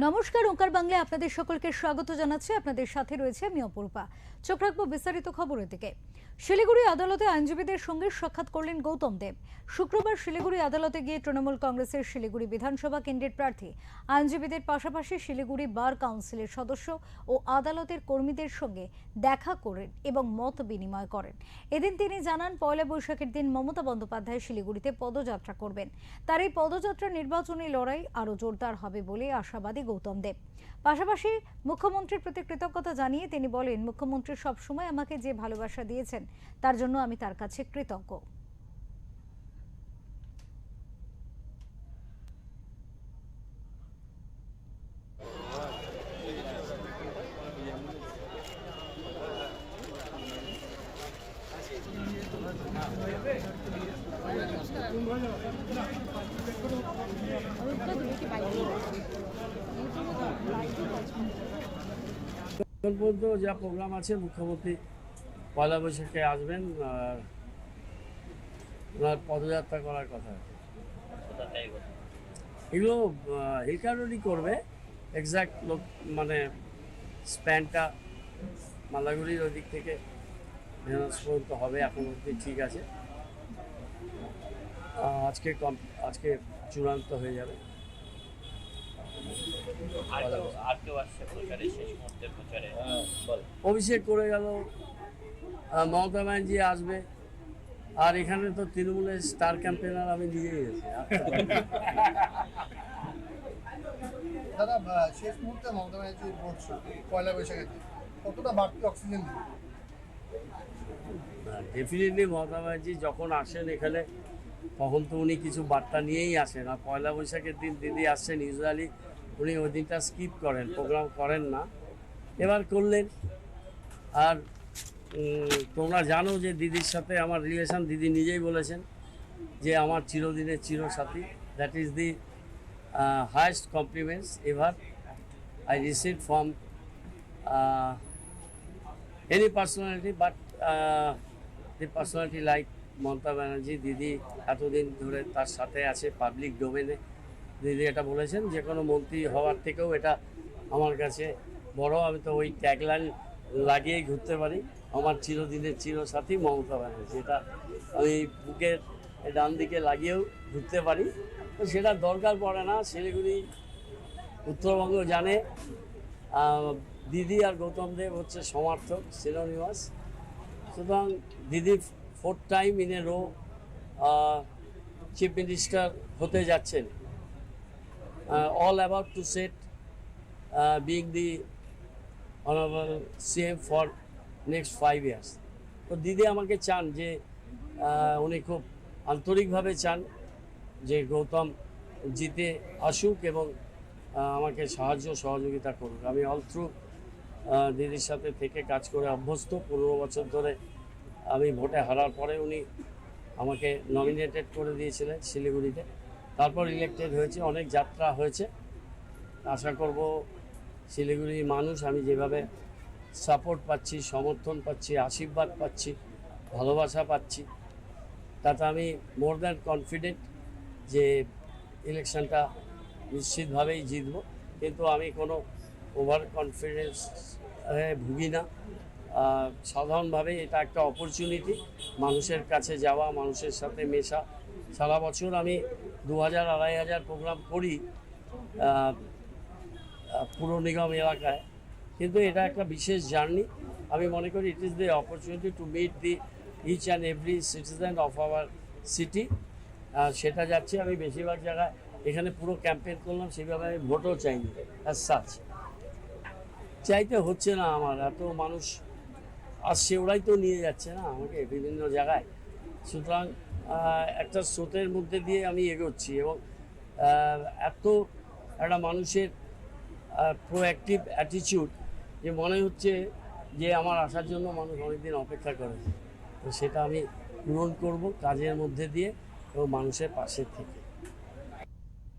নমস্কার, ওঙ্কার বাংলায় আপনাদের সকলকে স্বাগত জানাচ্ছি। আপনাদের সাথে রয়েছে আমি অপরূপা। চোখ রাখবো বিস্তারিত খবরের দিকে। শিলিগুড়ি আদালতে আইনজীবীদের সঙ্গে সাক্ষাৎ করলেন গৌতম দেব। শুক্রবার শিলিগুড়ি আদালতে গিয়ে তৃণমূল কংগ্রেসের শিলিগুড়ি বিধানসভা কেন্দ্রের প্রার্থী আইনজীবীদের পাশাপাশি শিলিগুড়ি বার কাউন্সিলের সদস্য ও আদালতের কর্মীদের সঙ্গে দেখা করেন এবং মত বিনিময় করেন। এদিন তিনি জানান, পয়লা বৈশাখের দিন মমতা বন্দ্যোপাধ্যায় শিলিগুড়িতে পদযাত্রা করবেন। তার এই পদযাত্রা নির্বাচনী লড়াই আরও জোরদার হবে বলে আশাবাদী গৌতম দেব। পাশাপাশি মুখ্যমন্ত্রীর প্রতি কৃতজ্ঞতা জানিয়ে তিনি বলেন, মুখ্যমন্ত্রী সবসময় আমাকে যে ভালোবাসা দিয়েছেন তার জন্য আমি তার কাছে কৃতজ্ঞ। এখন পর্যন্ত যা প্রোগ্রাম আছে, মুখ্যমন্ত্রী পয়লা বৈশাখে আসবেন, ওনার পদযাত্রা করার কথা। এগুলো হিলকারোডি করবে, এক্সাক্ট লোক মানে স্প্যানটা মালাগুড়ির ওই দিক থেকে ভেনাস পর্যন্ত হবে, এখন অবধি ঠিক আছে। আজকে চূড়ান্ত হয়ে যাবে। অভিষেক করে গেল, মমতা ব্যানার্জি আসবে, আর এখানে তো তৃণমূলের স্টার ক্যাম্পেনার আমি নিজেই গেছি। দাদা, শেষ মুহূর্তে মমতা ব্যানার্জির বলছো পয়লা বৈশাখে কতটা বাড়তি অক্সিজেন দিবে? ডেফিনেটলি মমতা ব্যানার্জি যখন আসেন এখানে, তখন তো উনি কিছু বার্তা নিয়েই আসেন। আর পয়লা বৈশাখের দিন দিদি আসছেন, ইউজুয়ালি উনি ওই দিনটা স্কিপ করেন, প্রোগ্রাম করেন না, এবার করলেন। আর তোমরা জানো যে দিদির সাথে আমার রিলেশন, দিদি নিজেই বলেছেন যে আমার চিরদিনের চিরসাথী। That is the highest compliments ever I receive from any personality, but the personality like Mamata Banerjee. Didi এতদিন ধরে তার সাথে আছে পাবলিক ডোমেনে। দিদি এটা বলেছেন, যে কোনো মন্ত্রী হওয়ার থেকেও এটা আমার কাছে বড়। আমি তো ওই ট্যাগলাইন লাগিয়েই ঘুরতে পারি, আমার চিরদিনের চিরসাথী মমতা ব্যানার্জি। এটা আমি বুকের ডান দিকে লাগিয়েও ঘুরতে পারি। তো সেটা দরকার পড়ে না। শিলিগুড়ি উত্তরবঙ্গ জানে দিদি আর গৌতম দেব হচ্ছে সমর্থক, সিনোনিমাস। সুতরাং Didi 4th time in a row chief minister হতে যাচ্ছেন। All about to set being the honorable CM for next 5 years. তো দিদি আমাকে চান যে উনি খুব আন্তরিকভাবে চান যে গৌতম জিতে আসুক এবং আমাকে সাহায্য সহযোগিতা করুক। আমি অল থ্রু দিদির সাথে থেকে কাজ করে অভ্যস্ত। 15 বছর ধরে আমি ভোটে হারার পরে উনি আমাকে নমিনেটেড করে দিয়েছিলেন শিলিগুড়িতে, তারপর ইলেক্টেড হয়েছে। অনেক যাত্রা হয়েছে। আশা করব শিলিগুড়ির মানুষ, আমি যেভাবে সাপোর্ট পাচ্ছি, সমর্থন পাচ্ছি, আশীর্বাদ পাচ্ছি, ভালোবাসা পাচ্ছি, তাতে আমি মোর দ্যান কনফিডেন্ট যে ইলেকশনটা নিশ্চিতভাবেই জিতব। কিন্তু আমি কোনো ওভার কনফিডেন্স ভুগি না। সাধারণভাবে এটা একটা অপরচুনিটি, মানুষের কাছে যাওয়া, মানুষের সাথে মেশা। সারা বছর আমি 2000-2500 প্রোগ্রাম করি পুর নিগম এলাকায়, কিন্তু এটা একটা বিশেষ জার্নি। আমি মনে করি it is the opportunity to meet the each and every citizen of our city. সেটা যাচ্ছে। আমি বেশিরভাগ জায়গায় এখানে পুরো ক্যাম্পেইন করলাম, সেভাবে আমি ভোটও চাইনি। অ্যাজ সাচ চাইতে হচ্ছে না আমার, এত মানুষ আসছে, ওরাই তো নিয়ে যাচ্ছে না আমাকে বিভিন্ন জায়গায়। সুতরাং একটা স্রোতের মধ্যে দিয়ে আমি এগোচ্ছি এবং এত একটা মানুষের প্রোঅ্যাক্টিভ অ্যাটিটিউড যে মনে হচ্ছে যে আমার আসার জন্য মানুষ অনেকদিন অপেক্ষা করেছে। তো সেটা আমি পূরণ করব কাজের মধ্যে দিয়ে এবং মানুষের পাশে থেকে।